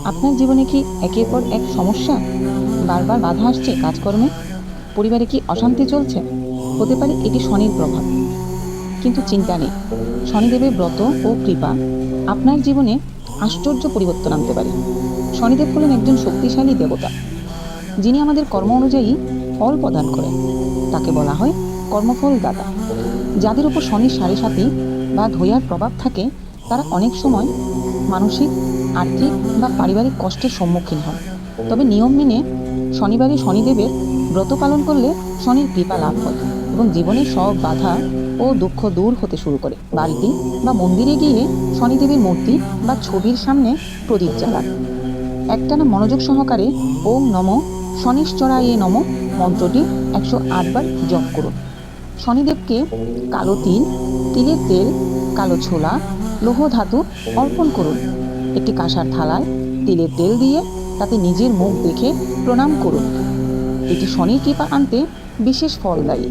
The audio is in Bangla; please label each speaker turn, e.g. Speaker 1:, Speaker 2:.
Speaker 1: আপনার জীবনে কি একের পর এক সমস্যা, বারবার বাধা আসছে কাজকর্মে? পরিবারে কি অশান্তি চলছে? হতে পারে এটি শনির প্রভাব। কিন্তু চিন্তা নেই, শনিদেবের ব্রত ও কৃপা আপনার জীবনে আশ্চর্য পরিবর্তন আনতে পারে। শনিদেব হলেন একজন শক্তিশালী দেবতা, যিনি আমাদের কর্ম অনুযায়ী ফল প্রদান করেন। তাকে বলা হয় কর্মফল দাতা। যাদের উপর শনির সাড়ে সাতি বা ধৈয়ার প্রভাব থাকে, তারা অনেক সময় মানসিক, আর্থিক বা পারিবারিক কষ্টের সম্মুখীন হন। তবে নিয়ম মেনে শনিবারে শনিদেবের ব্রত পালন করলে শনির কৃপা লাভ হয় এবং জীবনের সব বাধা ও দুঃখ দূর হতে শুরু করে। বাড়িতে বা মন্দিরে গিয়ে শনিদেবের মূর্তি বা ছবির সামনে প্রদীপ জ্বালান। একটানা মনোযোগ সহকারে ওম নম শনিশ্চরায়ে নম মন্ত্রটি 108 বার জপ করুন। শনিদেবকে কালো তিল, তিলের তেল, কালো ছোলা, লৌহ ধাতু অর্পণ করুন। একটি কাঁসার থালায় তিলের তেল দিয়ে তাতে নিজের মুখ দেখে প্রণাম করুন। এটি শনির কৃপা আনতে বিশেষ ফলদায়ী।